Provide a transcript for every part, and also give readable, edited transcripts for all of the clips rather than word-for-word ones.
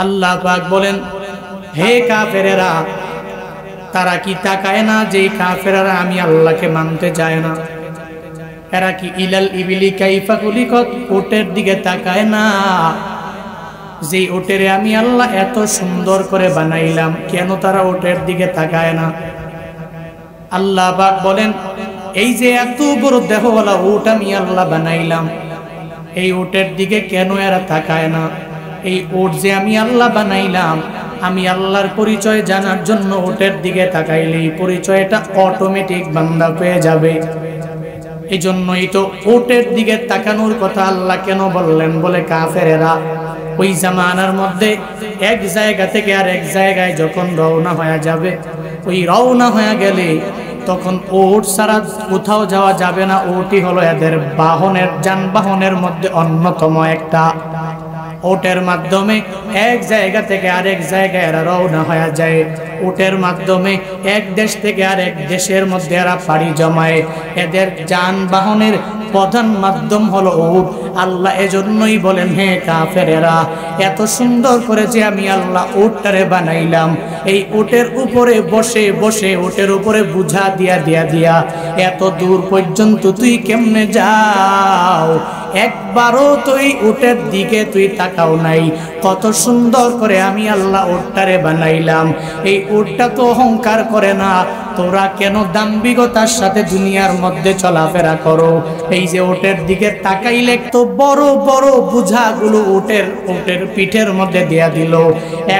আল্লাহ পাক বলেন, হে কাফেরেরা, তারা কি তাকায় না যে কাফেরেরা আমি আল্লাহকে মানতে চায় না? এরা কি ইলাল ইবিলি কাইফা খুলিকত, উটের দিকে তাকায় না যে উটেরে আমি আল্লাহ এত সুন্দর করে বানাইলাম? কেন তারা উটের দিকে তাকায় না? আল্লাহ পাক বলেন, এই যে এত বড় দেহওয়ালা উট আমি আল্লাহ বানাইলাম, এই উটের দিকে কেন এরা তাকায় না? এই উট যে আমি আল্লাহ বানাইলাম, আমি আল্লাহর পরিচয় জানার জন্য উটের দিকে তাকাইলে এই পরিচয়টা অটোমেটিক বান্দা পেয়ে যাবে। এই জন্যই তো উটের দিকে তাকানোর কথা আল্লাহ কেন বললেন? বলে কাফেরেরা ওই জামানার মধ্যে এক জায়গা থেকে আর এক জায়গায় যখন রওনা হয়ে যাবে, ওই রওনা হয়ে গেলে তখন উট ছাড়া কোথাও যাওয়া যাবে না। উটই হলো এদের বাহনের, যানবাহনের মধ্যে অন্যতম একটা। উটের মাধ্যমে এক জায়গা থেকে আরেক জায়গায় এরা রওনা হয়ে যায়। উটের মাধ্যমে এক দেশ থেকে আরেক দেশের মধ্যে এরা পাড়ি জমায়। এদের যানবাহনের প্রধান মাধ্যম হলো উট। আল্লাহ এজন্যই বলেন, হে কাফেরেরা, এত সুন্দর করে যে আমি আল্লাহ উটটারে বানাইলাম, এই উটের উপরে বসে বসে উটের উপরে বুঝা দিয়া দিয়া দিয়া এত দূর পর্যন্ত তুই কেমনে যাও? একবারও তুই উটের দিকে তুই তাকাও নাই। কত সুন্দর করে আমি আল্লাহ উটটারে বানাইলাম, এই উটটা তো অহংকার করে না। তোরা কেন দাম্ভিকতার সাথে দুনিয়ার মধ্যে চলাফেরা করো? এই যে উটের দিকে তাকাইলে তো বড় বড় বুঝাগুলো উটের পিঠের মধ্যে দিয়া দিল।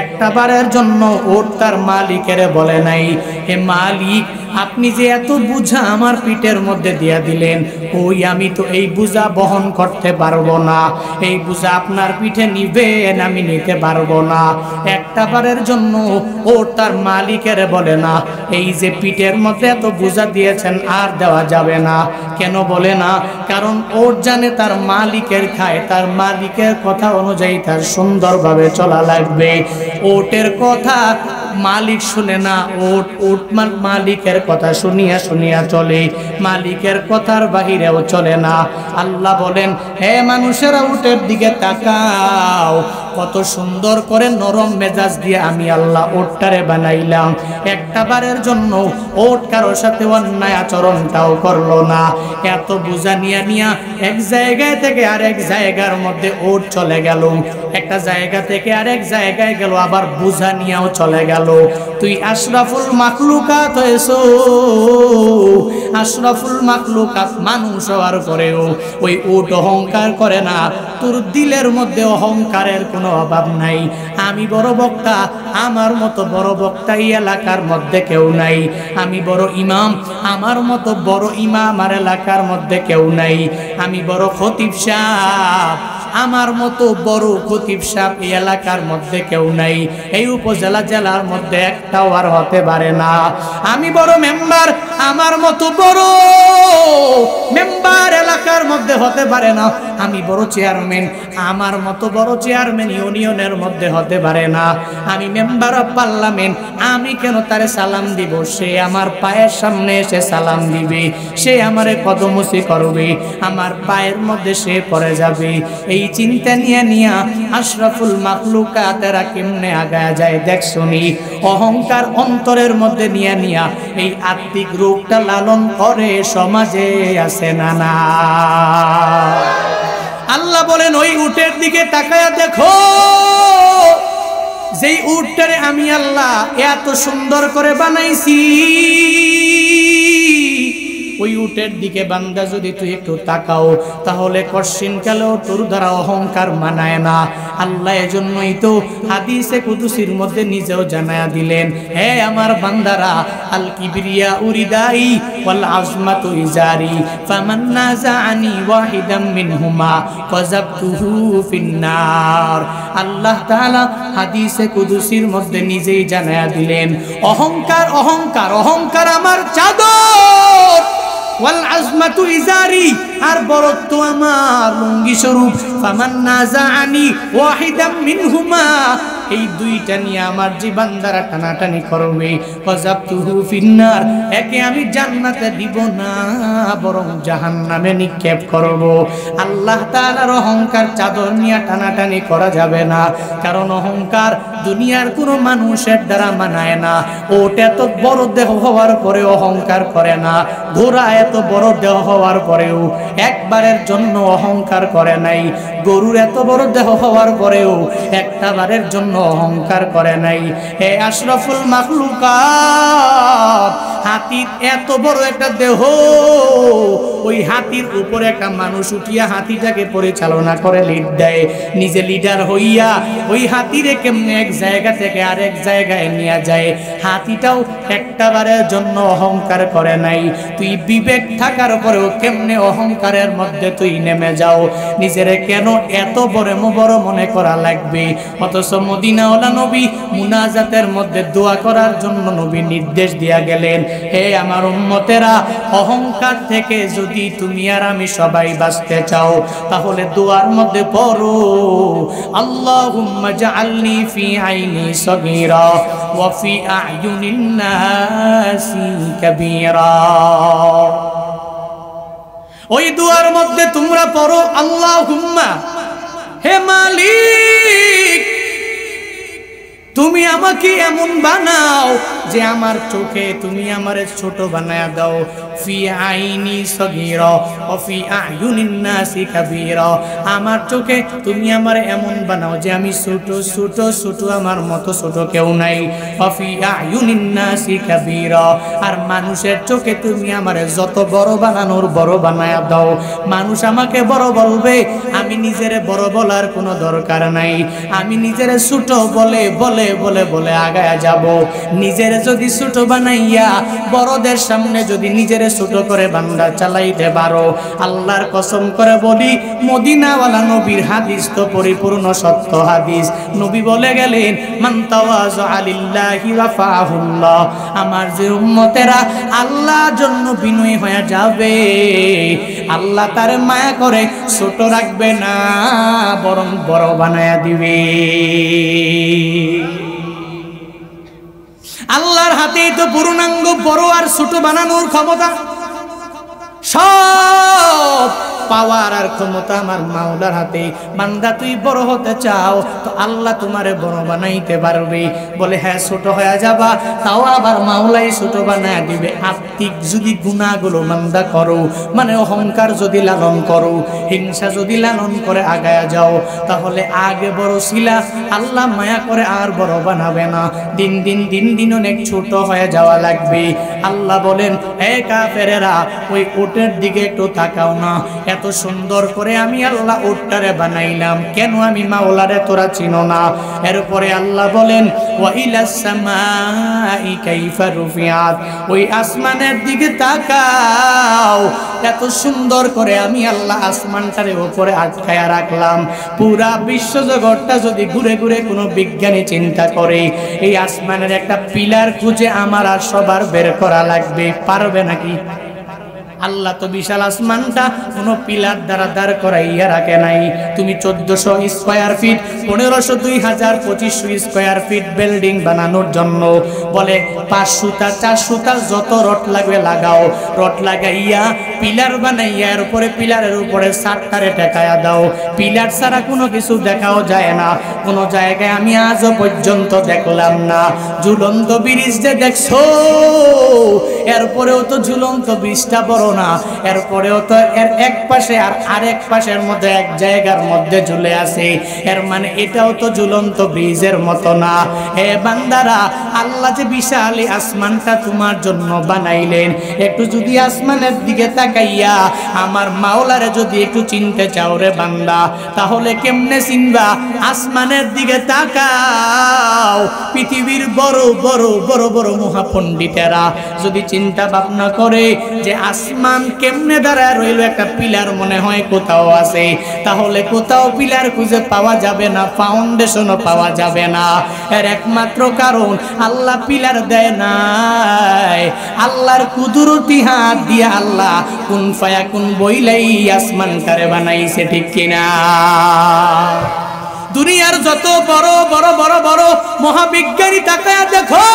একটা বারের জন্য উট তার মালিকের বলে নাই, হে মালিক, আপনি যে এত বুঝা আমার পিঠের মধ্যে দিয়া দিলেন, ওই আমি তো এই বুঝা বহন করতে পারবো না, এই বুঝা আপনার পিঠে নিবেন, আমি নিতে পারবো না। একটা বারের জন্য ও তার মালিকের বলে না, এই যে পিঠের মধ্যে এত বুঝা দিয়েছেন আর দেওয়া যাবে না। কেন বলে না? কারণ ওর জানে তার মালিকের খায়, তার মালিকের কথা অনুযায়ী তার সুন্দরভাবে চলা লাগবে। ওটের কথা মালিক শুনে না, ওট মালিকের কথা শুনিয়া শুনিয়া চলে, মালিকের কথার বাহিরেও চলে না। আল্লাহ বলেন, হে মানুষেরা, উটের দিকে তাকাও, কত সুন্দর করে নরম মেজাজ দিয়ে আমি আল্লাহ উটটারে বানাইলাম। একটা বারের জন্য উট কারোর সাথে অন্যায় আচরণটাও করলো না। এত বুঝা নিয়া নিয়া এক জায়গায় থেকে আরেক জায়গার মধ্যে উট চলে গেল, একটা জায়গা থেকে আরেক জায়গায় গেল, আবার বুঝা নিয়েও চলে গেল। তুই আশরাফুল মাখলুকাত হয়েছো, আশরাফুল মাখলুকাত মানুষ হওয়ার পরেও ওই উট অহংকার করে না। তোর দিলের মধ্যে অহংকারের কোনো অভাব নাই। আমি বড় বক্তা, আমার মতো বড় বক্তা এই এলাকার মধ্যে কেউ নাই। আমি বড় ইমাম, আমার মতো বড় ইমাম আমার এলাকার মধ্যে কেউ নাই। আমি বড় খতিব সাহেব, আমার মতো বড় খতিব সাহেব এই এলাকার মধ্যে কেউ নাই। এই উপজেলা জেলার মধ্যে একটাও আর হতে পারে না। আমি বড় মেম্বার, আমার মতো বড় মেম্বার এলাকার মধ্যে হতে পারে না। আমি বড় চেয়ারম্যান, আমার মতো বড় চেয়ারম্যান ইউনিয়নের মধ্যে হতে পারে না। আমি মেম্বার অফ পার্লামেন্ট, আমি কেন তারে সালাম দিব? সে আমার পায়ের সামনে এসে সালাম দিবে, সে আমারে কদমুচি করবে, আমার পায়ের মধ্যে সে পড়ে যাবে। এই চিন্তা নিয়ে নিয়া আশরাফুল মাখলুকাতেরা কেমনে আগায় যায় দেখ শুনি। অহংকার অন্তরের মধ্যে নিয়ে নিয়া এই আত্মিক রূপটা লালন করে সমাজে আছে না না? আল্লাহ বলেন, ওই উটের দিকে তাকায়া দেখো, যেই উটটারে আমি আল্লাহ এত সুন্দর করে বানাইছি, ওই উটের দিকে বান্দা যদি তুই একটু তাকাও, তাহলে কশিন কালেও তোর দ্বারা অহংকার মানায় না। আল্লাহ এজন্যই তো হাদিসে কুদসির মধ্যে নিজেও জানায়া দিলেন, হে আমার বান্দারা, আল কিবরিয়া উরিদাই ওয়াল আজমাতু ইজারি ফামান নাযাআনি ওয়াহিদাম মিনহুমা ফাযাবতুহু ফিন্নার। আল্লাহ তাআলা হাদিসে কুদসির মধ্যে নিজেই জানায়া দিলেন, অহংকার অহংকার অহংকার আমার চাদর, ওয়াল আজমাতু ইজারি, আর বরত্ব আমার লুঙ্গি স্বরূপ। ফামান নাযাআনি ওয়াহিদাম মিনহুমা, এই দুইটা নিয়ে আমার যে বান্দারা টানাটানি করবে ফাযাবতুহু ফিন্নার, একে আমি জান্নাতে দিব না বরং জাহান্নামে নিক্ষেপ করব। আল্লাহ তাআলার অহংকার চাদর নিয়ে টানাটানি করা যাবে না, কারণ অহংকার দুনিয়ার কোনো মানুষের দ্বারা মানায় না। ওট এত বড় দেহ হওয়ার পরে অহংকার করে না, ঘোড়া এত বড় দেহ হওয়ার পরেও একবারের জন্য অহংকার করে নাই, গরুর এত বড় দেহ হওয়ার পরেও একটাবারের জন্য অহংকার করে নাই। হে আশরাফুল মাখলুকাত, হাতির এত বড় একটা দেহ, ওই হাতির উপরে একটা মানুষ উঠিয়া হাতিটাকে পরিচালনা করে, লিড দেয়, নিজে লিডার হইয়া ওই হাতিরে কেমনে এক জায়গা থেকে আরেক জায়গায় নিয়ে যায়। হাতিটাও একটাবারের জন্য অহংকার করে নাই। তুই বিবেক থাকার পরেও কেমনে অহংকারের মধ্যে তুই নেমে যাও? নিজেরে কেন এত বড় মনে করা লাগবে? অথচ মদিনাওয়ালা নবী মুনাজাতের মধ্যে দোয়া করার জন্য নবী নির্দেশ দিয়া গেলেন, হে আমার উম্মতেরা, অহংকার থেকে যদি তুমি আর আমি সবাই বাঁচতে চাও তাহলে দোয়ার মধ্যে পড়ো, আল্লাহুম্মা জাআলনি ফি আইনি সগীরা ওয়া ফি আ'য়ুনিন নাসি কাবীরা। ওই দুয়ার মধ্যে তোমরা পড়ো, আল্লাহুম্মা, হে মালিক, তুমি আমাকে এমন বানাও যে আমার চোখে তুমি আমারে ছোট বানায়া দাও, ফি আইনি সগীরা ওয়া ফি আ'য়ুনিন নাসি কাবীরা, আমার চোখে তুমি আমারে এমন বানাও যে আমি ছোট ছোট ছোট, আমার মতো ছোট কেউ নাই, ওয়া ফি আ'য়ুনিন নাসি কাবীরা, আর মানুষের চোখে তুমি আমারে যত বড় বানানোর বড় বানায়া দাও। মানুষ আমাকে বড় বলবে, আমি নিজেরে বড় বলার কোনো দরকার নাই, আমি নিজেরে ছোট বলে বলে বলে বলে আগায়া যাব। নিজেরে যদি ছোট বানাইয়া বড়দের সামনে যদি নিজেরে ছোট করে বান্দা চালাইতে পারো, আল্লাহর কসম করে বলি, মদিনাওয়ালা নবীর হাদিস তো পরিপূর্ণ সত্য হাদিস। নবী বলে গেলেন, মান তাওয়াযা লিল্লাহি রাফাহুল্লাহ, আমার যে উম্মতেরা আল্লাহর জন্য বিনয়ী হয়ে যাবে, আল্লাহ তার মায়া করে ছোট রাখবে না, বরং বড় বানায়া দিবে। আল্লাহর হাতেই তো পূর্ণাঙ্গ বড় আর ছোট বানানোর ক্ষমতা, সব পাওয়ার আর ক্ষমতা আমার মাওলার হাতে। বান্দা তুই বড় হতে চাও তো আল্লাহ তোমারে বড় বানাইতে পারবে। বলে হ্যাঁ ছোট হয়ে যাবা, তাও আবার মাওলাই ছোট বানায় দিবে। আত্মিক যদি গুনাহগুলো বান্দা করো, মানে অহংকার যদি লালন করো, হিংসা যদি লালন করে আগায়া যাও, তাহলে আগে বড় ছিলা, আল্লাহ মায়া করে আর বড় বানাবে না, দিন দিন দিন দিন অনেক ছোট হয়ে যাওয়া লাগবে। আল্লাহ বলেন, হে কাফেরেরা, ওই উটের দিকে একটু তাকাও না, এত সুন্দর করে আমি আল্লাহ উটটারে বানাইলাম, কেন আমি মাওলারে তোরা চিনো না? এরপরে আল্লাহ বলেন, ওয়া ইলাস সামাই কাইফা রুফিআত, ওই আসমানের দিকে তাকাও, এত সুন্দর করে আমি আল্লাহ আসমানটারে উপরে আটকায়া রাখলাম। পুরা বিশ্বজগৎটা যদি ঘুরে ঘুরে কোনো বিজ্ঞানী চিন্তা করে, এই আসমানের একটা পিলার খুঁজে আমার আর সবার বের করা লাগবে, পারবে নাকি? আল্লাহ তো বিশাল আসমানটা কোনো পিলার দ্বারা দাঁড় করাইয়া রাখে নাই। তুমি 1400 square feet, 1500, 2000, 2500 square feet building বানানোর জন্য বলে 5 সুতা 4 সুতা যত রড লাগবে লাগাও, রড লাগাইয়া পিলার বানাইয়া এর উপরে পিলারের উপরে সাতটারে টেকায়া দাও। পিলার ছাড়া কোনো কিছু দেখাও যায় না, কোনো জায়গায় আমি আজও পর্যন্ত দেখলাম না। ঝুলন্ত ব্রিজ যে দেখছো, এরপরেও তো ঝুলন্ত ব্রিজটা বড় না, এরপরেও তো এর এক পাশে আর আরেক পাশের মধ্যে এক জায়গার মধ্যে ঝুলে আছে, এর মানে এটাও তো ঝুলন্ত ব্রিজের মতো না। হে বান্দারা, আল্লাহ যে বিশাল আসমানটা তোমার জন্য বানাইলেন, একটু যদি আসমানের দিকে তাকাইয়া আমার মাওলারে যদি একটু চিনতে চাও রে বান্দা, তাহলে কেমনে চিনবা? আসমানের দিকে তাকাও। পৃথিবীর বড় বড় বড় বড় মহাপণ্ডিতেরা যদি চিন্তা ভাবনা করে যে আসমান কেমনে দাঁড়ায় রইল, একটা পিলার মনে হয় কোথাও আছে, তাহলে কোথাও পিলার খুঁজে পাওয়া যাবে না, ফাউন্ডেশনও পাওয়া যাবে না। এর একমাত্র কারণ আল্লাহ পিলার দেয় নাই, আল্লাহর কুদরতি হাত দিয়ে আল্লাহ কুন ফায়াকুন বইলাই আসমানটারে বানাইছে, ঠিক কিনা? দুনিয়ার যত বড় বড় বড় বড় মহাবিজ্ঞানী তাকায়া দেখো,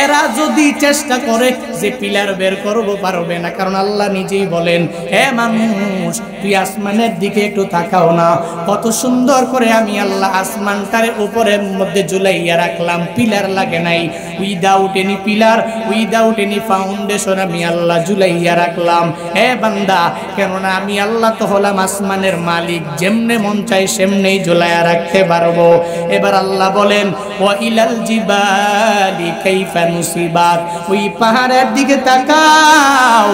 এরা যদি চেষ্টা করে যে পিলার বের করবো, পারবে না। কারণ আল্লাহ নিজেই বলেন, হে মানুষ তুই আসমানের দিকে একটু তাকাও না, কত সুন্দর করে আমি আল্লাহ আসমানটার উপরের মধ্যে ঝুলাইয়া রাখলাম, পিলার লাগে নাই, without any pillar, without any foundation আমি আল্লাহ ঝুলাইয়া রাখলাম। হে বান্দা, কেননা আমি আল্লাহ তো হলাম আসমানের মালিক, যেমনে মন চাই সেমনেই ঝুলাইয়া রাখতে পারবো। এবার আল্লাহ বলেন, ওয়া ইলাল জিবালি কাইফা নুসিবাত, ওই পাহাড়ের দিকে তাকাও,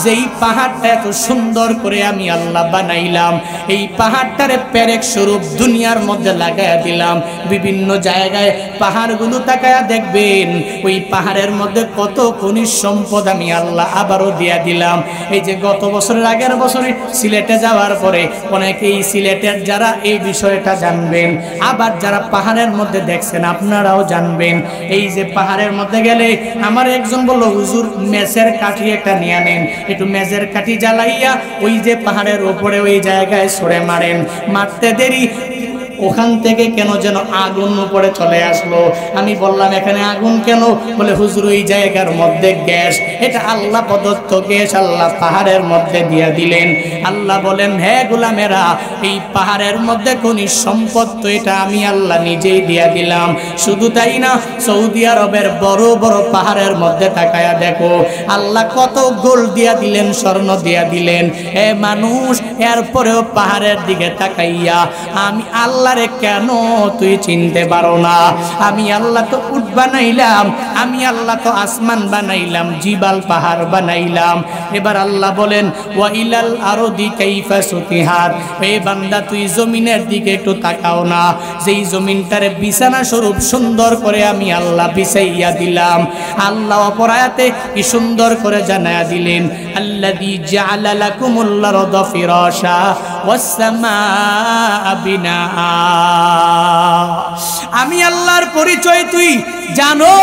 যেই পাহাড়টা এত সুন্দর করে আমি আল্লাহ বানাইলাম, এই পাহাড়টারে পেরেক স্বরূপ দুনিয়ার মধ্যে লাগাইয়া দিলাম। বিভিন্ন জায়গায় পাহাড়গুলো তাকায়া দেখবেন, ওই পাহাড়ের মধ্যে কত খনিজ সম্পদ আমি আল্লাহ আবারও দিয়া দিলাম। এই যে গত বছরের আগের বছরে সিলেটে যাওয়ার পরে অনেকেই সিলেটের যারা এই বিষয়টা জানবেন, আবার যারা পাহাড়ের মধ্যে দেখছেন আপনারাও জানবেন। এই যে পাহাড়ের মধ্যে গেলে আমার একজন বললো, হুজুর মেজের কাঠি একটা নিয়ে নেন, একটু মেজের কাঠি জ্বালাইয়া ওই যে পাহাড়ের উপরে ওই জায়গায় ছড়ে মারেন। মারতে দেরি ওখান থেকে কেন যেন আগুন উপরে চলে আসলো। আমি বললাম এখানে আগুন কেন? বলে হুজুর ওই জায়গার মধ্যে গ্যাস, এটা আল্লাহ প্রদত্ত গ্যাস আল্লাহ পাহাড়ের মধ্যে দিয়ে দিলেন। আল্লাহ বলেন, হ্যাঁ গোলামেরা, এই পাহাড়ের মধ্যে খনিজ সম্পদ তো এটা আমি আল্লাহ নিজেই দিয়ে দিলাম। শুধু তাই না, সৌদি আরবের বড় বড় পাহাড়ের মধ্যে তাকায়া দেখো, আল্লাহ কত গোল্ড দিয়া দিলেন, স্বর্ণ দিয়া দিলেন। হে মানুষ, এরপরেও পাহাড়ের দিকে তাকাইয়া আমি আল্লাহ আল্লাহরে কেন তুই চিনতে পারো না? আমি আল্লাহ তো উট বানাইলাম, আমি আল্লাহ তো আসমান বানাইলাম, জিবাল পাহাড় বানাইলাম। এবার আল্লাহ বলেন, ওয়া ইলাল আরদি কাইফা সুতিহাত, হে বান্দা তুই জমিনের দিকে একটু তাকাও না, যেই জমিনটারে বিছানা স্বরূপ সুন্দর করে আমি আল্লাহ বিছাইয়া দিলাম। আল্লাহ অপর আয়াতে কি সুন্দর করে জানায়া দিলেন, আল্লাযী জাআলা লাকুমুল আরদা ফিরাশা ওয়াস সামাআ বিনাআ। আমি আল্লাহর পরিচয় তুই জানো?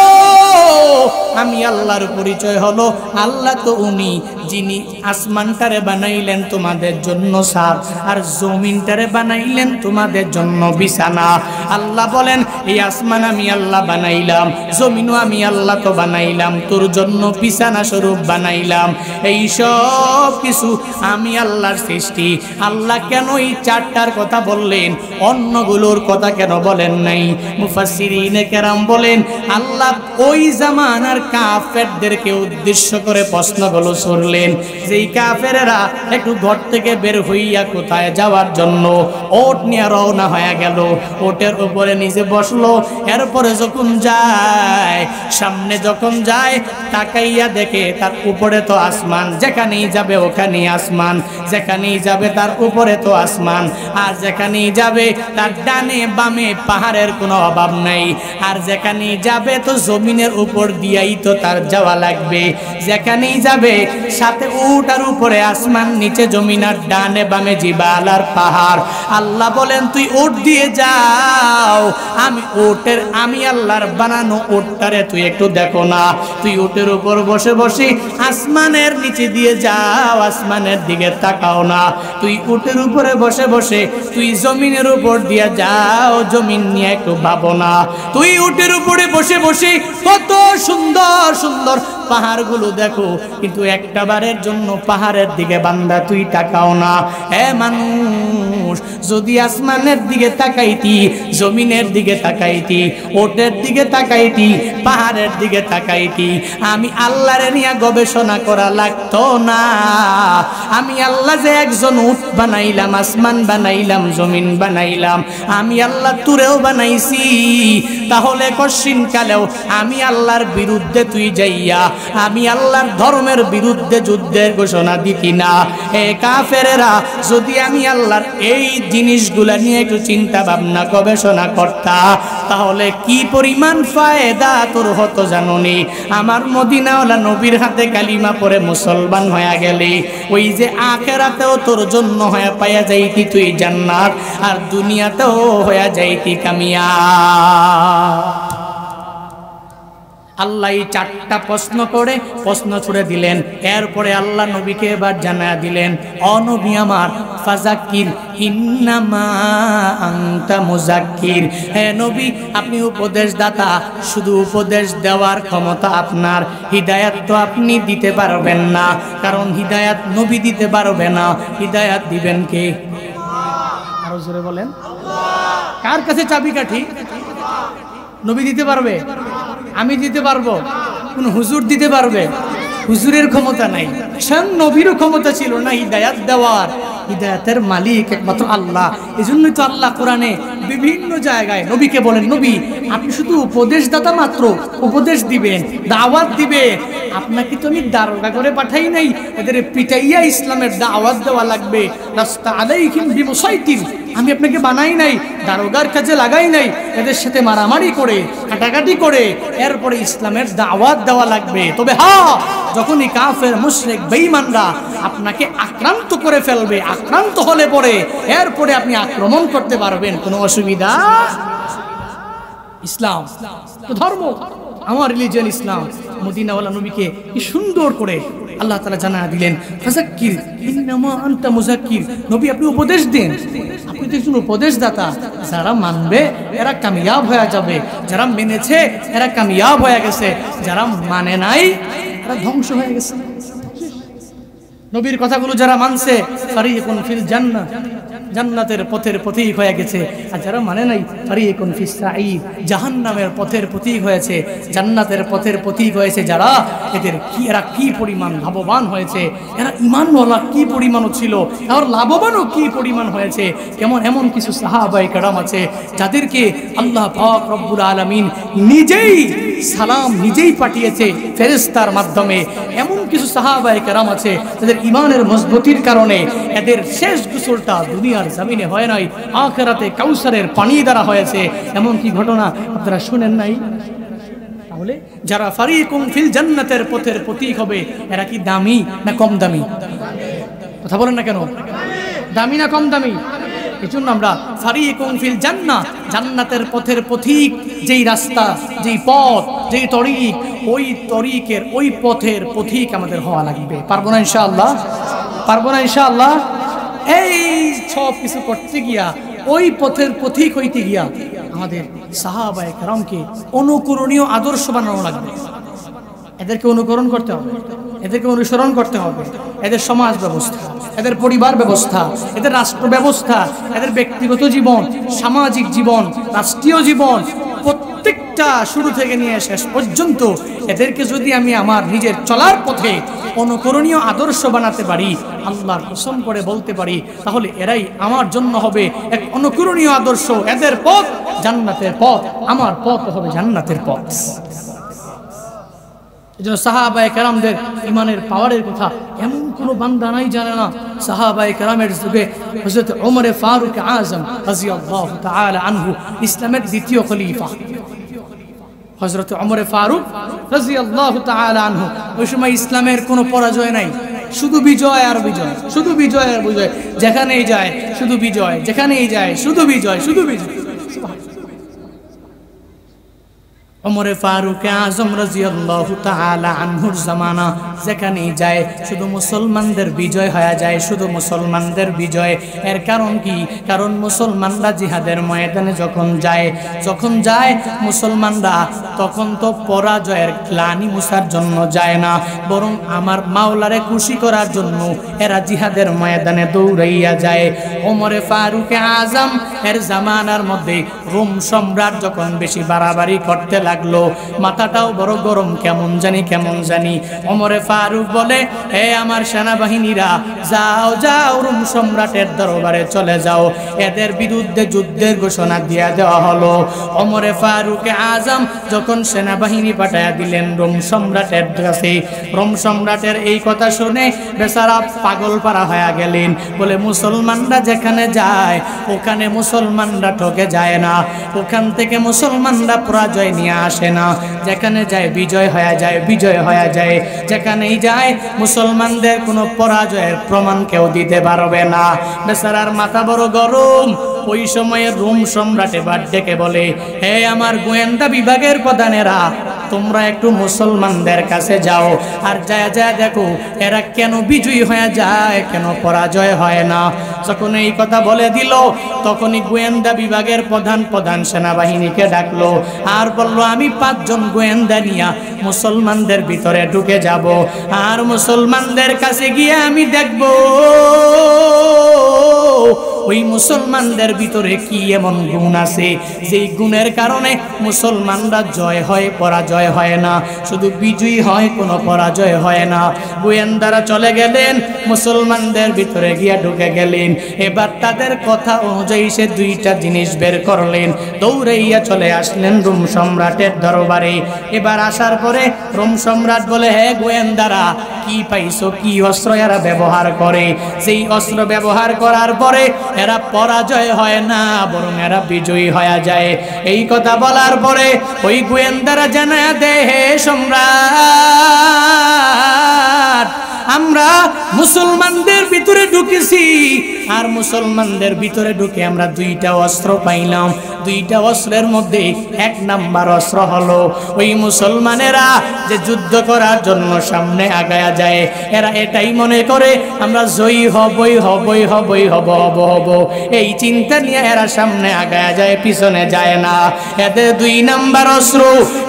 আমি আল্লাহর পরিচয় হলো, আল্লাহ তো উনি যিনি আসমানটারে বানাইলেন তোমাদের জন্য ছাদ, আর জমিনটারে বানাইলেন তোমাদের জন্য বিছানা। আল্লাহ বলেন, এই আসমান আমি আল্লাহ বানাইলাম, জমিনও আমি আল্লাহ তো বানাইলাম, তোর জন্য বিছানা স্বরূপ বানাইলাম। এই সব কিছু আমি আল্লাহর সৃষ্টি। আল্লাহ কেন এই চারটার কথা বললেন, অন্যগুলোর কথা কেন বলেন নাই? মুফাসসিরিনে কেরাম বলেন, আল্লাহ ওই জামানার কাফেরদেরকে উদ্দেশ্য করে প্রশ্নগুলো ছড়লেন, যেই কাফেরেরা একটু ঘর থেকে বের হইয়া কোথায় যাওয়ার জন্য ওট নিয়ে রওনা হয়ে গেল, ওটের উপরে নিজে বসলো, এরপরে যখন যায়, সামনে যখন যায় তাকাইয়া দেখে তার উপরে তো আসমান, যেখানেই যাবে ওখানেই আসমান, যেখানেই যাবে তার উপরে তো আসমান, আর যেখানেই যাবে তার ডানে বামে পাহাড়ের কোনো অভাব নাই, আর যেখানেই যাবে তো জমিনের উপর দিয়াই তো তার যাওয়া লাগবে, যেখানেই যাবে সাথে উট আর উপরে আসমান, নিচে জমিন আর ডানে বামে জিবাল আর পাহাড়। আল্লাহ বলেন, তুই উট দিয়ে যাও, আমি আল্লাহর বানানো উটটারে তুই একটু দেখো না, তুই উটের উপর বসে বসে আসমানের নিচে দিয়ে যাও, আসমানের দিকে তাকাও না, তুই উটের উপরে বসে বসে তুই জমিনের উপর দিয়ে যাও, জমিন নিয়ে একটু ভাবো না, তুই উটের উপরে বসে বসে কত সুন্দর সুন্দর পাহাড়গুলো দেখো, কিন্তু একটা বারের জন্য পাহাড়ের দিকে বান্দা তুই তাকাও না। হে মানুষ, যদি আসমানের দিকে তাকাইতি, জমিনের দিকে তাকাইতি, ওটের দিকে তাকাইতি, পাহাড়ের দিকে তাকাইতি, আমি আল্লাহরে নিয়ে গবেষণা করা লাগতো না। আমি আল্লাহ যে একজন উট বানাইলাম, আসমান বানাইলাম, জমিন বানাইলাম, আমি আল্লাহ তুরেও বানাইছি, তাহলে কশিন কালেও আমি আল্লাহর বিরুদ্ধে তুই যাইয়া আমি আল্লাহর ধর্মের বিরুদ্ধে যুদ্ধের ঘোষণা দিতি না। এ কাফেরেরা, যদি আমি আল্লাহর এই জিনিসগুলা নিয়ে একটু চিন্তা ভাবনা গবেষণা করতা, তাহলে কি পরিমাণ ফায়দা তোর হতো জানোনি? আমার মদিনাওয়ালা নবীর হাতে কালিমা পড়ে মুসলমান হয়ে গেলি, ওই যে আখিরাতেও তোর জন্য হয়ে পাইয়া যাইতি তুই জান্নাত, আর দুনিয়াতেও হয়ে যাইতি কামিয়াব। আল্লাহ এই 4টা প্রশ্ন করে প্রশ্ন ছুড়ে দিলেন। এরপরে আল্লাহ নবীকে এবার জানায়া দিলেন, ও নবী আমার, ফাযাক্কির ইন্নামা আনতা মুযাক্কির। হে নবী, আপনি উপদেশদাতা, শুধু উপদেশ দেওয়ার ক্ষমতা আপনার, হিদায়াত তো আপনি দিতে পারবেন না, কারণ হিদায়াত নবী দিতে পারবে না। হিদায়াত দিবেন কে? আরো জোরে বলেন। কার কাছে চাবিকাঠি? নবী দিতে পারবে? আমি দিতে পারবো? কোন হুজুর দিতে পারবে? হুজুরের ক্ষমতা নাই, স্বয়ং নবীরও ক্ষমতা ছিল না হিদায়াত দেওয়ার। হিদায়াতের মালিক একমাত্র আল্লাহ। এজন্যই তো আল্লাহ কোরআনে বিভিন্ন জায়গায় নবীকে বলেন, নবী আপনি শুধু উপদেশদাতা মাত্র, উপদেশ দিবেন, দাওয়াত দিবেন। আপনাকে তো আমি দারোগা করে পাঠাই নাই, এদের পিটাইয়া ইসলামের দাওয়াত দেওয়া লাগবে। লাস্তা আলাইহিম বিমুসাইতির, আমি আপনাকে বানাই নাই, দারোগার কাজে লাগাই নাই, এদের সাথে মারামারি করে কাটাকাটি করে এরপরে ইসলামের দাওয়াত দেওয়া লাগবে। তবে হ্যাঁ, যখনই কাফের মুশরিক বেঈমানরা আপনাকে আক্রান্ত করে ফেলবে, আক্রান্ত হলে পরে এরপরে আপনি আক্রমণ করতে পারবেন, কোনো অসুবিধা। ইসলাম তো ধর্ম, আমার রিলিজিয়ন ইসলাম। মদিনাওয়ালা নবীকে কি সুন্দর করে আল্লাহ তাআলা জানা দিলেন, ফাযাক্কির ইন্নামা আনতা মুযাক্কির। নবী আপনি উপদেশ দেন, আপনি তো একজন উপদেশদাতা। যারা মানবে এরা কামিয়াব হয়ে যাবে, যারা মেনেছে এরা কামিয়াব হয়ে গেছে, যারা মানে নাই এরা ধ্বংস হয়ে গেছে। নবীর কথাগুলো যারা মানছে, ফারিকুন ফিল জান্নাহ, জান্নাতের পথের প্রতীক হয়ে গেছে। আর যারা মানে নাই, ফারিকুন ফিস সাঈদ, জাহান্নামের পথের প্রতীক হয়েছে। জান্নাতের পথের প্রতীক হয়েছে যারা, এরা কি পরিমাণ লাভবান হয়েছে, এরা ঈমানওয়ালা কি পরিমাণও ছিল, আর লাভবানও কি পরিমাণ হয়েছে। এমন কিছু সাহাবায়ে কেরাম আছে যাদেরকে আল্লাহ পাক রব্বুল আলামিন নিজেই সালাম নিজেই পাঠিয়েছে ফেরেশতার মাধ্যমে। এমন কিছু সাহাবায়ে কেরাম আছে যাদের ঈমানের মজবুতির কারণে এদের শেষ গোসলটা দুনিয়ার জমিনে হয় নাই, আখিরাতে কাউসারের পানি দ্বারা হয়েছে। এমন কি ঘটনা আপনারা শুনেন নাই? তাহলে যারা ফারিকুন ফিল জান্নাতের পথের প্রতীক হবে, এরা কি দামি না কম দামি? কথা বলেন না কেন? দামি না কম দামি? এজন্য আমরা ফারিকুন ফিল জান্নাহ, জান্নাতের পথের পথিক, যেই রাস্তা, যেই পথ, যেই তরিক, ওই তরিকের ওই পথের পথিক আমাদের হওয়া লাগবে। পারবো না ইনশাআল্লাহ? পারবো না ইনশাআল্লাহ? এই সব কিছু করতে গিয়া, ওই পথের পথিক হইতে গিয়া আমাদের সাহাবায়ে কেরামকে অনুকরণীয় আদর্শ বানানো লাগবে। এদেরকে অনুকরণ করতে হবে, এদেরকে অনুসরণ করতে হবে। এদের সমাজ ব্যবস্থা, এদের পরিবার ব্যবস্থা, এদের রাষ্ট্র ব্যবস্থা, এদের ব্যক্তিগত জীবন, সামাজিক জীবন, রাষ্ট্রীয় জীবন, প্রত্যেকটা শুরু থেকে নিয়ে শেষ পর্যন্ত এদেরকে যদি আমি আমার নিজের চলার পথে অনুকরণীয় আদর্শ বানাতে পারি, আল্লাহর কসম করে বলতে পারি, তাহলে এরাই আমার জন্য হবে এক অনুকরণীয় আদর্শ। এদের পথ জান্নাতের পথ, আমার পথ হবে জান্নাতের পথ। এজন্য সাহাবায়ে কেরামদের ঈমানের পাওয়ারের কথা এমন কোনো বান্দা নাই জানে না। সাহাবায়ে কেরামের যুগে হযরত ওমর ফারুক আযম রাদিয়াল্লাহু তাআলা আনহু ইসলামের দ্বিতীয় খলিফা। হযরত ওমর ফারুক রাদিয়াল্লাহু তাআলা আনহু, ওই সময় ইসলামের কোনো পরাজয় নাই, শুধু বিজয় আর বিজয়, শুধু বিজয় আর বিজয়। যেখানেই যায় শুধু বিজয়, যেখানেই যায় শুধু বিজয়, শুধু বিজয়। ওমর ফারুক আযম রাদিয়াল্লাহু তাআলা আনহুর জামানা, যেখানেই যায় শুধু মুসলমানদের বিজয় হয়ে যায়, শুধু মুসলমানদের বিজয়। এর কারণ কি? কারণ মুসলমানরা জিহাদের ময়দানে যখন যায় মুসলমানরা, তখন তো পরাজয়ের গ্লানি মুছার জন্য যায় না, বরং আমার মাওলারে খুশি করার জন্য এরা জিহাদের ময়দানে দৌড়াইয়া যায়। ওমর ফারুক আযম এর জামানার মধ্যে রোম সম্রাট যখন বেশি বাড়াবাড়ি করতে লাগলো, মাথাটাও বড় গরম, কেমন জানি। ওমর ফারুক বলে, হে আমার সেনাবাহিনীরা, যাও রোম সম্রাটের দরবারে চলে যাও। এদের বিরুদ্ধে যুদ্ধের ঘোষণা দিয়ে দেওয়া হলো। ওমর ফারুক আযম যখন সেনাবাহিনী পাঠায়া দিলেন রোম সম্রাটের কাছে, রোম সম্রাটের এই কথা শুনে বেচারা পাগল পারা হয়ে গেলেন। বলে, মুসলমানরা যেখানে যায় ওখানে মুসলমানরা ঠকে যায় না, ওখান থেকে মুসলমানরা পরাজয় নিয়ে আসে না, যেখানে যায় বিজয় হয়ে যায়। যেখানেই যায় মুসলমানদের কোনো পরাজয়ের প্রমাণ কেউ দিতে পারবে না। বেচারার মাথা বড় গরম। ওই সময়ে রোম সম্রাট এবার ডেকে বলে, হে আমার গোয়েন্দা বিভাগের প্রধানেরা, তোমরা একটু মুসলমানদের কাছে যাও, আর যায় যায় দেখো এরা কেন বিজয়ী হয়ে যায়, কেন পরাজয় হয় না। যখন এই কথা বলে দিল, তখনই গোয়েন্দা বিভাগের প্রধান সেনাবাহিনীকে ডাকলো আর বলল, আমি 5 জন গোয়েন্দা নিয়ে মুসলমানদের ভিতরে ঢুকে যাব, আর মুসলমানদের কাছে গিয়ে আমি দেখব ওই মুসলমানদের ভিতরে কি এমন গুণ আছে যেই গুণের কারণে মুসলমানরা জয় হয়, পরাজয় হয় না, শুধু বিজয়ী হয়, কোনো পরাজয় হয় না। গোয়েন্দারা চলে গেলেন, মুসলমানদের ভিতরে গিয়া ঢুকে গেলেন। এবার তাদের কথা অনুযায়ী সে 2টা জিনিস বের করলেন, দৌড়াইয়া চলে আসলেন রোম সম্রাটের দরবারে। এবার আসার পরে রোম সম্রাট বলে, হে গোয়েন্দারা, কি পাইছো, কি অস্ত্র এরা ব্যবহার করে? সেই অস্ত্র ব্যবহার করার পরে এরা পরাজয় হয় না, বরং এরা বিজয়ী হয়ে যায়। এই কথা বলার পরে ওই গোয়েন্দারা জানা দেয়, হে সম্রাট, আমরা মুসলমানদের ভিতরে ঢুকেছি, আর মুসলমানদের ভিতরে ঢুকে আমরা 2টা অস্ত্র পাইলাম। 2টা অস্ত্রের মধ্যে 1 নাম্বার অস্ত্র হলো ওই মুসলমানেরা যে যুদ্ধ করার জন্য সামনে আগায়া যায়, এরা এটাই মনে করে আমরা জয়ী হবই হবই হবই হব হব হব, এই চিন্তা নিয়ে এরা সামনে আগায়া যায়, পিছনে যায় না। এদের 2 নাম্বার অস্ত্র,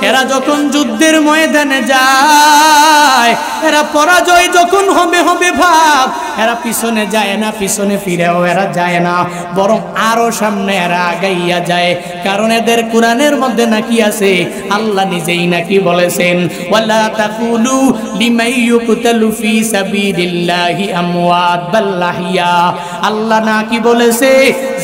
এরা যখন যুদ্ধের ময়দানে যায়, এরা পরাজয় যখন হবে হবে ভাব, এরা পিছনে যায় না, পিছনে ফিরেও এরা যায় না, বরং আরো সামনে এরা আগাইয়া যায়। কারণ এদের কোরআনের মধ্যে নাকি আছে, আল্লাহ নিজেই নাকি বলেছেন, ওয়ালা তাকুলু লিমাই ইউকতালু ফি সাবিলিল্লাহি আমওয়াত বাল আহইয়া। আল্লাহ নাকি বলেছে,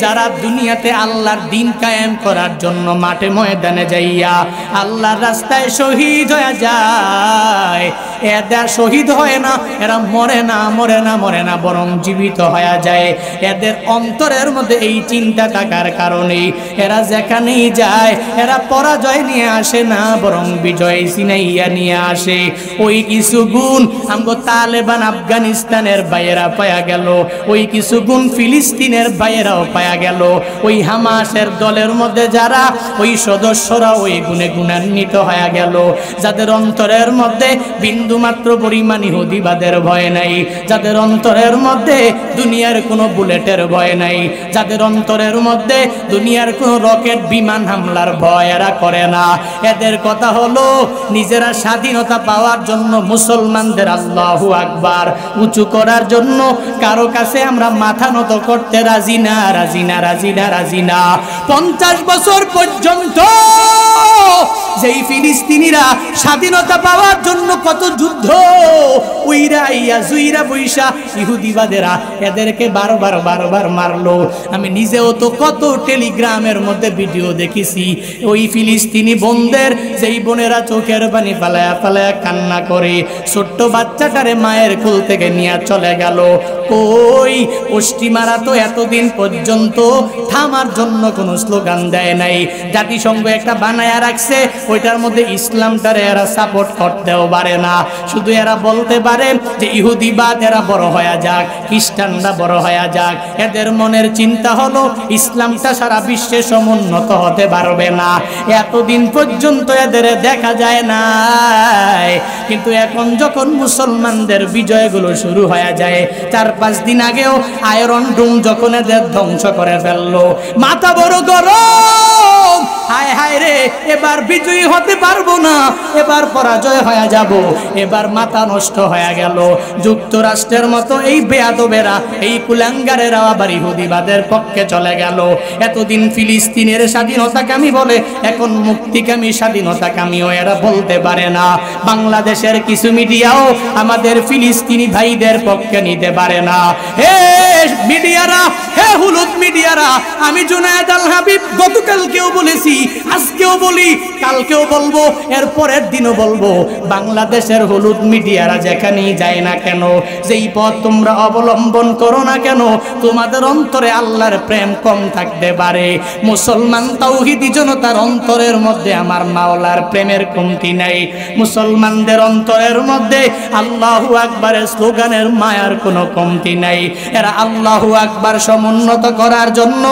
যারা দুনিয়াতে আল্লাহর দ্বীন কায়েম করার জন্য মাঠে ময়দানে যাইয়া আল্লাহর রাস্তায় শহীদ হয়ে যায়, এরা শহীদ হয় না, এরা মরে না মরে না মরে না, বরং জীবিত হয়ে যায়। এদের অন্তরের মধ্যে এই চিন্তা থাকার কারণে এরা যেখানেই যায় এরা পরাজয় নিয়ে আসে না, বরং বিজয় ছিনাইয়া নিয়ে আসে। ওই কিছু গুণ আমগো তালেবান আফগানিস্তানের ভাইয়েরা পায়া গেল, ওই কিছু গুণ ফিলিস্তিনের ভাইয়েরাও পায়া গেল। ওই হামাসের দলের মধ্যে যারা ওই সদস্যরা ওই গুণে গুণান্বিত হয়ে গেল, যাদের অন্তরের মধ্যে বিন্দুমাত্র পরিমাণ ইহুদিবাদের ভয় নাই, যাদের অন্তরের মধ্যে দুনিয়ার কোনো বুলেটের ভয় নাই, যাদের অন্তরের মধ্যে দুনিয়ার কোনো রকেট বিমান হামলার ভয় এরা করে না। এদের কথা হলো, নিজেরা স্বাধীনতা পাওয়ার জন্য মুসলমানদের আল্লাহু আকবার উঁচু করার জন্য কারো কাছে আমরা মাথা নত করতে রাজি না, রাজি না, রাজি না, রাজি না। 50 বছর পর্যন্ত যেই ফিলিস্তিনিরা স্বাধীনতা পাওয়ার জন্য কত যুদ্ধ, উইরা ইয়া জুইরা বৈশা ইহুদিবাদেরা এদেরকে বারবার বারবার মারলো। আমি নিজেও তো কত টেলিগ্রামের মধ্যে ভিডিও দেখেছি, ওই ফিলিস্তিনি বোনদের, যেই বোনেরা চোখের পানি ফালায়া ফালায়া কান্না করে, ছোট্ট বাচ্চাটারে মায়ের কোল থেকে নিয়ে চলে গেল। কই পশ্চিমারা তো এতদিন পর্যন্ত থামার জন্য কোনো স্লোগান দেয় নাই, জাতিসংঘ একটা বানায়া রাখছে, ওইটার মধ্যে ইসলামটারে এরা সাপোর্ট করতেও পারে না। শুধু এরা বলতে পারে যে ইহুদিবাদ এরা বড় হয়ে যাক, খ্রিস্টানরা বড় হয়ে যাক। এদের মনের চিন্তা হলো ইসলামটা সারা বিশ্বে সমুন্নত হতে পারবে না। এতদিন পর্যন্ত এদের দেখা যায় না, কিন্তু এখন যখন মুসলমানদের বিজয়গুলো শুরু হয়ে যায়, 4-5 দিন আগেও আয়রন ডোম যখন এদের ধ্বংস করে ফেললো, মাথা বড় গরম, হায় হায় রে, এবার বিজয়ী হতে পারবো না, এবার পরাজয় হয়ে যাব, এবার মাথা নষ্ট হয়ে গেল। যুক্তরাষ্ট্রের মতো এই বেয়াদবেরা, এই কুলাঙ্গারেরা আবার ইহুদিবাদের পক্ষে চলে গেল। এতদিন ফিলিস্তিনের স্বাধীনতাকামী বলে, এখন মুক্তিকামী স্বাধীনতাকামীও এরা বলতে পারে না। বাংলাদেশের কিছু মিডিয়াও আমাদের ফিলিস্তিনি ভাইদের পক্ষে নিতে পারে না। হে মিডিয়ারা, হে হলুদ মিডিয়ারা, আমি জুনায়েদ আল হাবিব গতকালকেও বলেছি, আজকেও বলি, কালকেও বলবো, এর পরের দিনও বলবো, বাংলাদেশের হলুদ মিডিয়ারা যেখানেই যায় না কেন, যেই পথ তোমরা অবলম্বন করো না কেন, তোমাদের অন্তরে আল্লাহর প্রেম কম থাকতে পারে। মুসলমান তাওহীদি জনতার অন্তরের মধ্যে আমার মাওলার প্রেমের কমতি নাই। মুসলমানদের অন্তরের মধ্যে আল্লাহু আকবারের স্লোগানের মায়ার কোনো কমতি নাই। এরা আল্লাহু আকবার সমুন্নত করার জন্য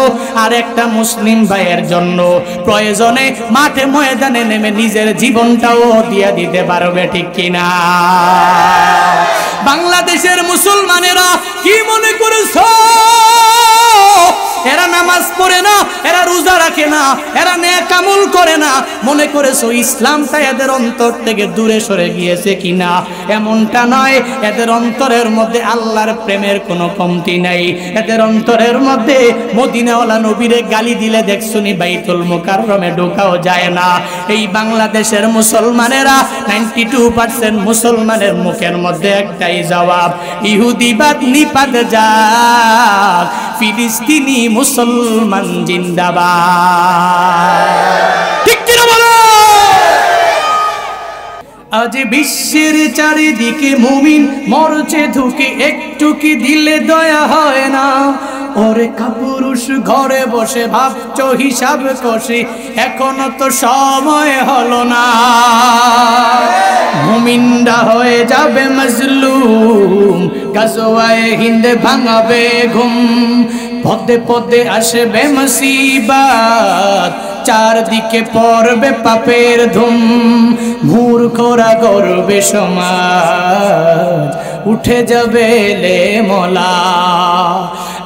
আর একটা মুসলিম ভাইয়ের জন্য প্রয়োজনে মাঠে ময়দানে নেমে নিজের জীবনটাও দিয়ে দিতে পারবে, ঠিক কিনা? বাংলাদেশের মুসলমানেরা কি মনে করেছো এরা নামাজ পড়ে না, এরা রোজা রাখে না, এরা নেক আমল করে না? মনে করেছো ইসলামটা এদের অন্তর থেকে দূরে সরে গিয়েছে কিনা? এমনটা নয়। এদের অন্তরের মধ্যে আল্লাহর প্রেমের কোনো কমতি নাই। এদের অন্তরের মধ্যে মদিনাওয়ালা নবীরে গালি দিলে দেখছুনি বাইতুল মুকাররমে ঢোকাও যায় না। এই বাংলাদেশের মুসলমানেরা 92% মুসলমানের মুখের মধ্যে একটাই জবাব, ইহুদিবাদ নিপাত যাক, ফিলিস্তিনি মুসলমান জিন্দাবাদ। ঠিক কিনা বলো? আজ বিশ্বের চারিদিকে মুমিন মরছে ধুকে, একটু কি দিলে দয়া হয় না? ওরে কাপুরুষ ঘরে বসে ভাবছো হিসাব কষে, এখনো তো সময় হলো না। মুমিনরা হয়ে যাবে মজলুম, গাজওয়ায়ে হিন্দে ভাঙাবে ঘুম, পদে পদে আসবে মুসিবত, চারদিকে পড়বে পাপের ধুম। মূর্খরা গর্বে সমাজ, উঠে যাবে লে মোলা।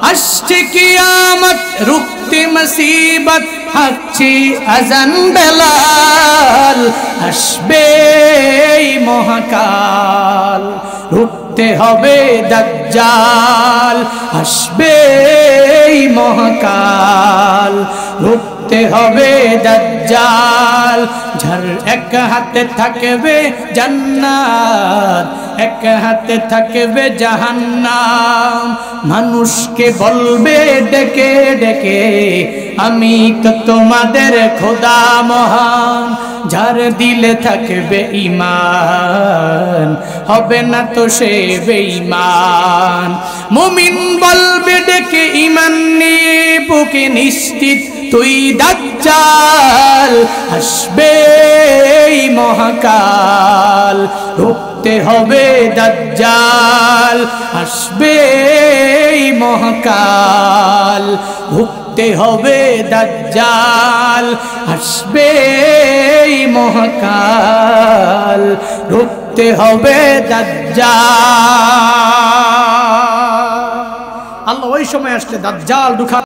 আসছে কিয়ামত, রুখতে মুসিবত, হাঁকছে আজান বেলাল, আসবে মহাকাল, রুখতে হবে দাজ্জাল, আসবে মহাকাল, রুখতে হবে দাজ্জাল। যার এক হাতে থাকবে জান্নাত, এক হাতে থাকবে জাহান্নাম। মানুষকে বলবে ডেকে ডেকে, আমি তো তোমাদের খোদা মহান। যার দিলে থাকবে ঈমান, হবে না তো সে বেঈমান। মুমিন বলবে ডেকে ঈমান নিয়ে বুকে নিশ্চিত, তুই দাজ্জাল, আসবে মহাকাল, রুখতে হবে দাজ্জাল, আসবে মহাকাল, রুখতে হবে দাজ্জাল, আসবে মহাকাল, রুখতে হবে দাজ্জাল। আল্লাহ ওই সময় আসলে দাজ্জাল ঢুকা